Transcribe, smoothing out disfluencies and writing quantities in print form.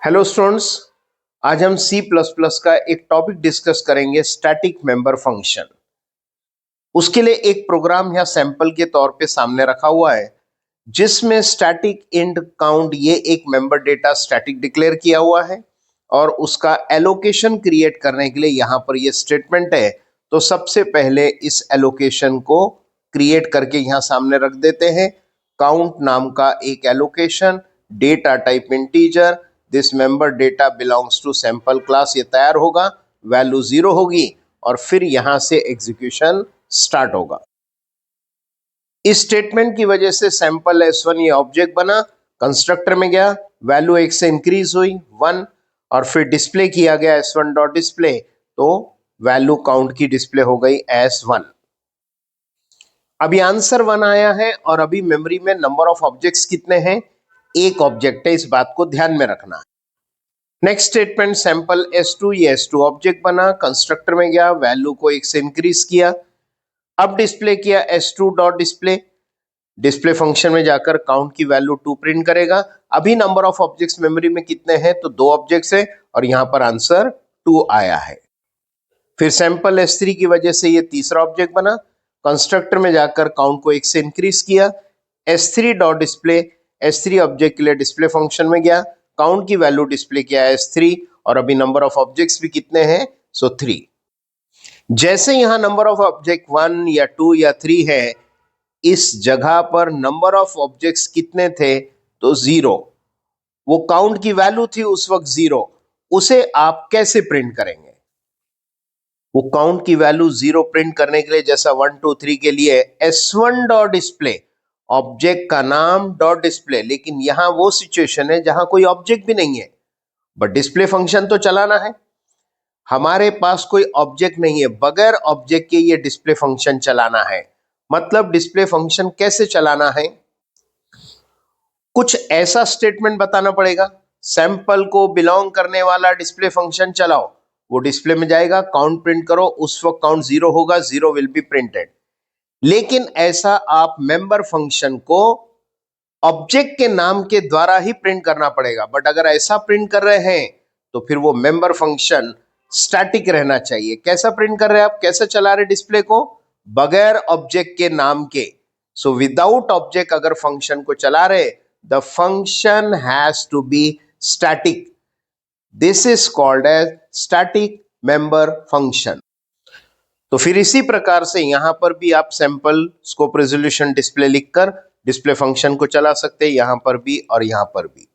Hello students, आज हम C++ का एक टॉपिक डिस्कस करेंगे, स्टैटिक मेंबर फंक्शन। उसके लिए एक प्रोग्राम यहाँ सैंपल के तौर पे सामने रखा हुआ है, जिसमें स्टैटिक इंट काउंट ये एक मेंबर डेटा स्टैटिक डिक्लेयर किया हुआ है और उसका एलोकेशन क्रिएट करने के लिए यहाँ पर ये स्टेटमेंट है। तो सबसे पहले इस एलोकेशन को क्रिएट करके यहाँ सामने रख देते हैं। काउंट नाम का एक allocation, data type integer, this member data belongs to sample class, ये तैयार होगा, वैल्यू 0 होगी और फिर यहां से एग्जीक्यूशन स्टार्ट होगा। इस स्टेटमेंट की वजह से सैंपल S1 ये ऑब्जेक्ट बना, कंस्ट्रक्टर में गया, वैल्यू 1 से इंक्रीज हुई 1 और फिर डिस्प्ले किया गया S1 डॉट डिस्प्ले, तो वैल्यू काउंट की डिस्प्ले हो गई S1। अभी आंसर 1 आया है और अभी मेमोरी में नंबर ऑफ ऑब्जेक्ट्स कितने हैं? एक ऑब्जेक्ट है, इस बात को ध्यान में रखना है। नेक्स्ट स्टेटमेंट सैंपल S2, ये S2 ऑब्जेक्ट बना, कंस्ट्रक्टर में गया, वैल्यू को 1 से इंक्रीज किया, अब डिस्प्ले किया S2 dot display, display function में जाकर काउंट की वैल्यू 2 प्रिंट करेगा। अभी नंबर ऑफ ऑब्जेक्ट्स मेमोरी में कितने हैं? तो 2 ऑब्जेक्ट्स है और यहां पर आंसर 2 आया है। फिर सैंपल S3 की वजह से ये तीसरा ऑब्जेक्ट बना, कंस्ट्रक्टर में जाकर काउंट को 1 से इंक्रीज किया, S3 dot display, S3 object के लिए डिस्प्ले फंक्शन में गया, काउंट की वैल्यू डिस्प्ले किया S3 और अभी नंबर ऑफ ऑब्जेक्ट्स भी कितने हैं? सो 3। जैसे यहां नंबर ऑफ ऑब्जेक्ट 1 या 2 या 3 है, इस जगह पर नंबर ऑफ ऑब्जेक्ट्स कितने थे? तो 0। वो काउंट की वैल्यू थी उस वक्त 0, उसे आप कैसे प्रिंट करेंगे? वो काउंट की वैल्यू 0 प्रिंट करने के लिए जैसा 1 2 3 के लिए S1 डॉट डिस्प्ले, ऑब्जेक्ट का नाम डॉट डिस्प्ले, लेकिन यहां वो सिचुएशन है जहां कोई ऑब्जेक्ट भी नहीं है, बट डिस्प्ले फंक्शन तो चलाना है। हमारे पास कोई ऑब्जेक्ट नहीं है, बगैर ऑब्जेक्ट के ये डिस्प्ले फंक्शन चलाना है। मतलब डिस्प्ले फंक्शन कैसे चलाना है? कुछ ऐसा स्टेटमेंट बताना पड़ेगा, सैंपल को बिलोंग करने वाला डिस्प्ले फंक्शन चलाओ, वो डिस्प्ले में जाएगा, काउंट प्रिंट करो, उस वक्त काउंट 0 होगा, 0 विल बी प्रिंटेड। लेकिन ऐसा आप मेंबर फंक्शन को ऑब्जेक्ट के नाम के द्वारा ही प्रिंट करना पड़ेगा। बट अगर ऐसा प्रिंट कर रहे हैं तो फिर वो मेंबर फंक्शन स्टैटिक रहना चाहिए। कैसा प्रिंट कर रहे हैं आप? कैसे चला रहे डिस्प्ले को? बगैर ऑब्जेक्ट के नाम के। सो विदाउट ऑब्जेक्ट अगर फंक्शन को चला रहे, the function has to be static. This is called as static member function. तो फिर इसी प्रकार से यहां पर भी आप सैंपल स्कोप रेजोल्यूशन डिस्प्ले लिखकर डिस्प्ले फंक्शन को चला सकते हैं, यहां पर भी और यहां पर भी।